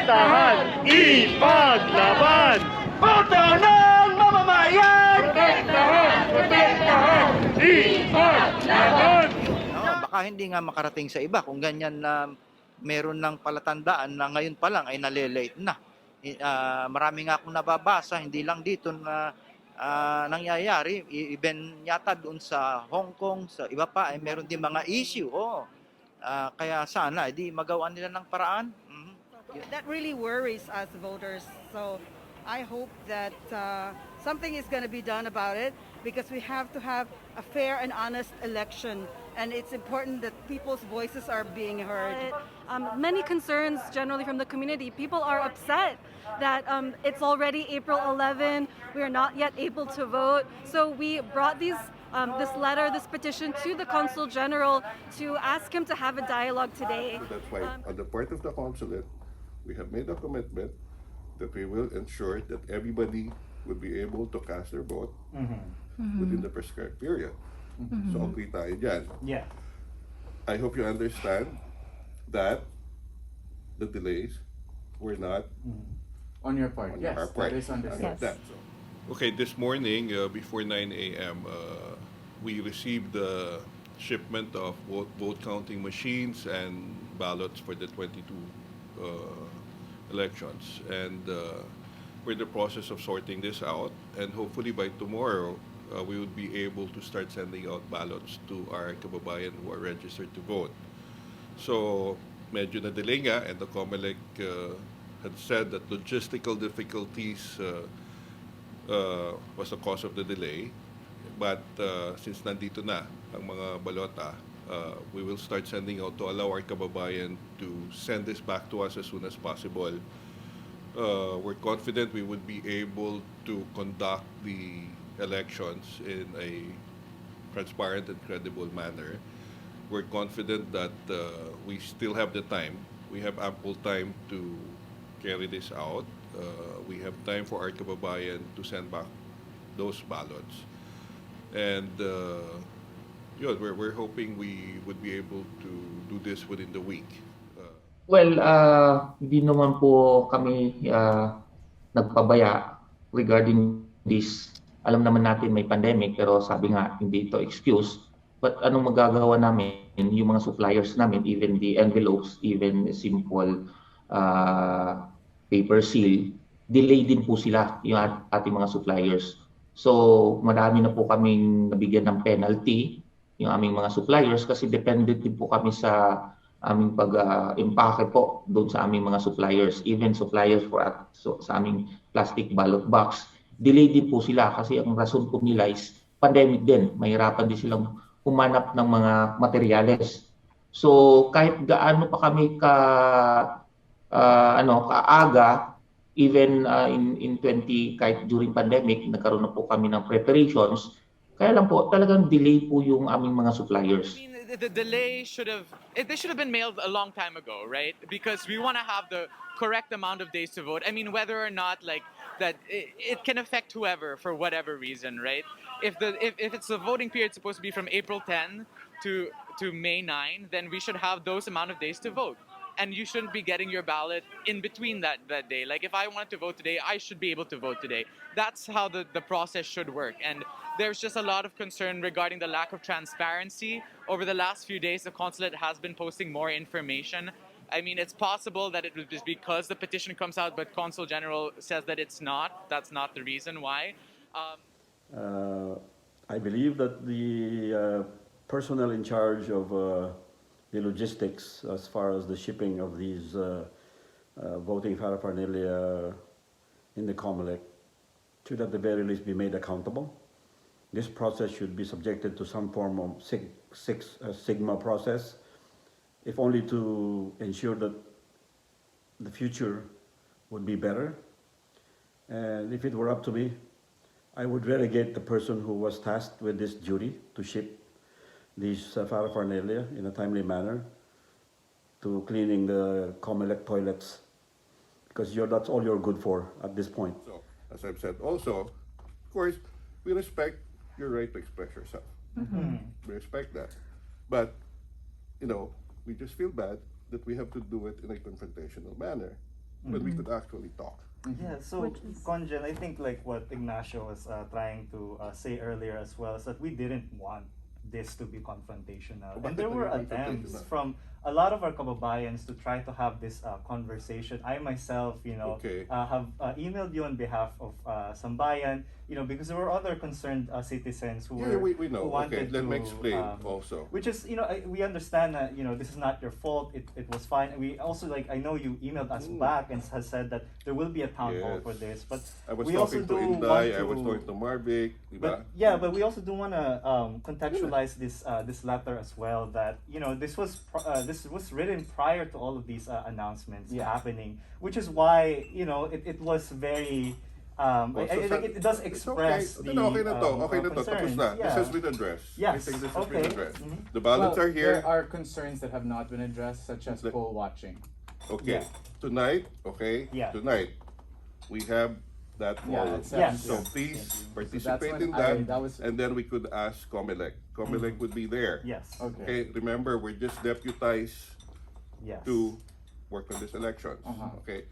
protektahan, ipaglaban! Boto ng mamamayan! Protektahan, ipaglaban! Baka hindi nga makarating sa iba kung ganyan na meron ng palatandaan na ngayon pa lang ay nalilate na. Marami nga akong nababasa, hindi lang dito na nangyayari, even yata doon sa Hong Kong, sa iba pa, ay meron din mga issue. Kaya sana, di magawa nila ng paraan. That really worries us voters. So I hope that something is going to be done about it, because we have to have a fair and honest election. And it's important that people's voices are being heard. Many concerns generally from the community. People are upset that it's already April 11. We are not yet able to vote. So we brought this letter, this petition to the Consul General to ask him to have a dialogue today. So that's why on the part of the consulate, we have made a commitment that we will ensure that everybody will be able to cast their vote within the prescribed period. So okay tayo dyan. Yeah. I hope you understand that the delays were not On your part, on yes, our part. that is understood. That, so. Okay, this morning before 9 a.m. We received the shipment of vote counting machines and ballots for the 22 elections, and we're in the process of sorting this out, and hopefully by tomorrow we would be able to start sending out ballots to our kababayan who are registered to vote. So medyo na-delay nga, and the COMELEC had said that logistical difficulties was the cause of the delay. But since nandito na ang mga balota, we will start sending out to allow our kababayan to send this back to us as soon as possible. We're confident we would be able to conduct the elections in a transparent and credible manner. We're confident that we still have the time. We have ample time to carry this out. We have time for our kababayan to send back those ballots. And yun, we're hoping we would be able to do this within the week. Well, hindi naman po kami nagpabaya regarding this. Alam naman natin may pandemic, pero sabi nga, hindi ito excuse. But anong magagawa namin? Yung mga suppliers namin, even the envelopes, even simple paper seal, delay din po sila, yung ating mga suppliers. So, marami na po kaming nabigyan ng penalty, yung aming mga suppliers, kasi dependent din po kami sa aming pag-impake po doon sa aming mga suppliers, even suppliers sa aming plastic ballot box. Delay din po sila kasi ang rason po nila is pandemic din. Mahirapan din silang humanap ng mga materyales. So kahit gaano pa kami kaaga, even in 20, kahit during pandemic, nagkaroon na po kami ng preparations. Kaya lang po, talagang delay po yung aming mga suppliers. I mean, the delay they should have been mailed a long time ago, right? Because we want to have the correct amount of days to vote. I mean, whether or not that it can affect whoever for whatever reason, right? If it's the voting period supposed to be from April 10 to May 9, then we should have those amount of days to vote. And you shouldn't be getting your ballot in between that day. Like if I wanted to vote today, I should be able to vote today. That's how the process should work. And there's just a lot of concern regarding the lack of transparency. Over the last few days, the consulate has been posting more information. I mean, it's possible that it was just because the petition comes out, but Consul General says that it's not. That's not the reason why. I believe that the personnel in charge of the logistics as far as the shipping of these voting paraphernalia in the COMELEC should at the very least be made accountable. This process should be subjected to some form of Sigma process, if only to ensure that the future would be better. And if it were up to me, I would relegate the person who was tasked with this duty to ship these paraphernalia in a timely manner to cleaning the COMELEC toilets, because that's all you're good for at this point. So, as I've said also, of course, we respect your right to express yourself. We respect that. But, we just feel bad that we have to do it in a confrontational manner. but we could actually talk. Yeah, so Conjen, I think like what Ignacio was trying to say earlier as well is that we didn't want this to be confrontational. And there were attempts from a lot of our kababayans to try to have this conversation. I myself, have emailed you on behalf of Sambayan, because there were other concerned citizens who we know. who wanted Let to, me explain also. Which is, we understand that, this is not your fault. It was fine. And we also, I know you emailed us back and has said that there will be a town hall for this. But I was we also talking to do Inday, want I was talking to Marvic, but we also do want to contextualize this letter as well. That this was written prior to all of these announcements happening, which is why it was very. It does express the concerns. This has been addressed. Yes. I think this has been addressed. Mm-hmm. The ballots are here. There are concerns that have not been addressed, such as poll watching. Okay. Tonight, tonight, we have that poll. So please participate in that, and then we could ask COMELEC. COMELEC would be there. Yes. Okay. Remember, we're just deputized to work on this election. Okay.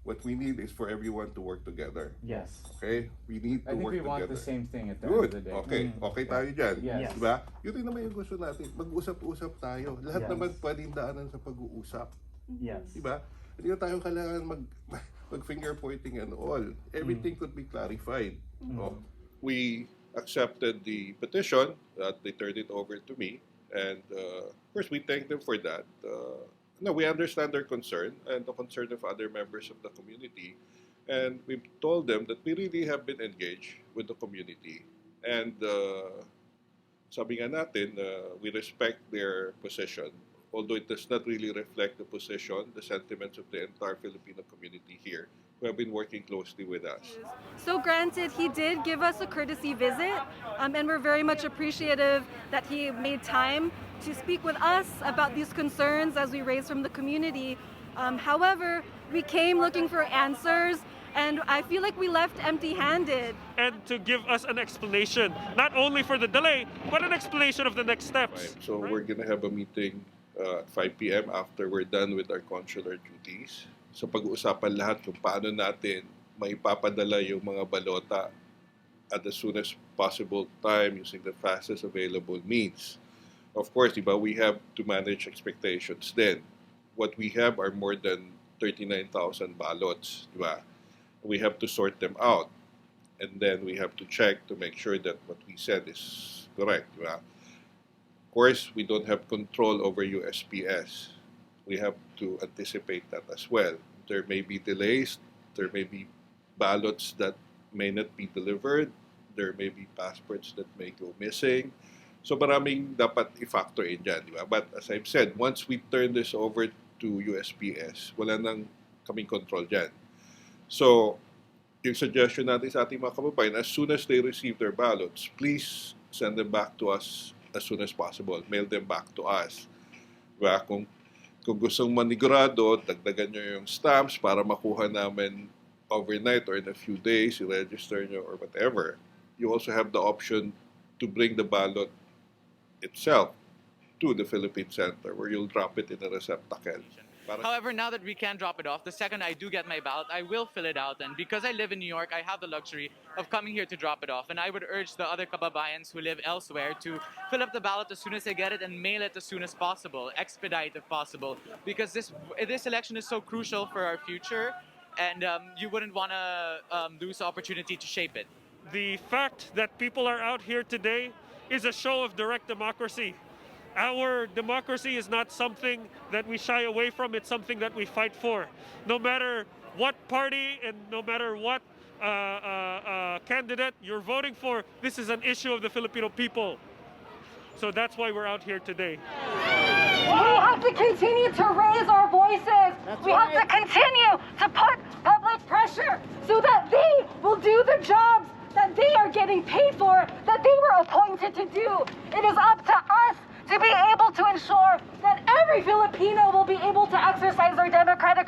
What we need is for everyone to work together. Yes. Okay? We need to work together. I think we want the same thing at the Good. end of the day. Okay. Okay tayo dyan. Yes. Diba? Yun rin naman yung gusto natin. Mag-usap-usap tayo. Lahat naman pwedeng daanan sa pag-uusap. Yes. Diba? Hindi na tayo kailangan mag-finger pointing and all. Everything could be clarified. We accepted the petition that they turned it over to me. And of course, we thank them for that. No, we understand their concern and the concern of other members of the community. And we've told them that we really have been engaged with the community. And sabi nga natin, we respect their position, although it does not really reflect the position, the sentiments of the entire Filipino community here, who have been working closely with us. So granted, he did give us a courtesy visit, and we're very much appreciative that he made time to speak with us about these concerns as we raised from the community. However, we came looking for answers, and I feel like we left empty-handed. And to give us an explanation, not only for the delay, but an explanation of the next steps. Right. So we're going to have a meeting at 5 p.m. after we're done with our consular duties. So pag-uusapan lahat kung paano natin maipapadala yung mga balota at the soonest possible time using the fastest available means. Of course, diba, we have to manage expectations then. What we have are more than 39,000 ballots. Diba? We have to sort them out. And then we have to check to make sure that what we said is correct. Diba? Of course, we don't have control over USPS. We have to anticipate that as well. There may be delays. There may be ballots that may not be delivered. There may be passports that may go missing. So maraming dapat i-factor in dyan, di ba? But as I've said, once we turn this over to USPS, wala nang kaming control dyan. So, yung suggestion natin sa ating mga kababayan, as soon as they receive their ballots, please send them back to us as soon as possible. Mail them back to us. Diba? Kung gustong manigurado, dagdagan nyo yung stamps para makuha namin overnight or in a few days, i-register nyo or whatever. You also have the option to bring the ballot itself to the Philippine Center where you'll drop it in a receptacle. However, now that we can drop it off, the second I do get my ballot, I will fill it out. And because I live in New York, I have the luxury of coming here to drop it off. And I would urge the other kababayans who live elsewhere to fill up the ballot as soon as they get it and mail it as soon as possible, expedite if possible, because this election is so crucial for our future, and you wouldn't want to lose the opportunity to shape it. The fact that people are out here today is a show of direct democracy. Our democracy is not something that we shy away from, it's something that we fight for. No matter what party and no matter what candidate you're voting for, this is an issue of the Filipino people. So that's why we're out here today. We have to continue to raise our voices. We have to continue to put public pressure so that they will do the jobs that they are getting paid for, that they were appointed to do. It is up to us to be able to ensure that every Filipino will be able to exercise their democratic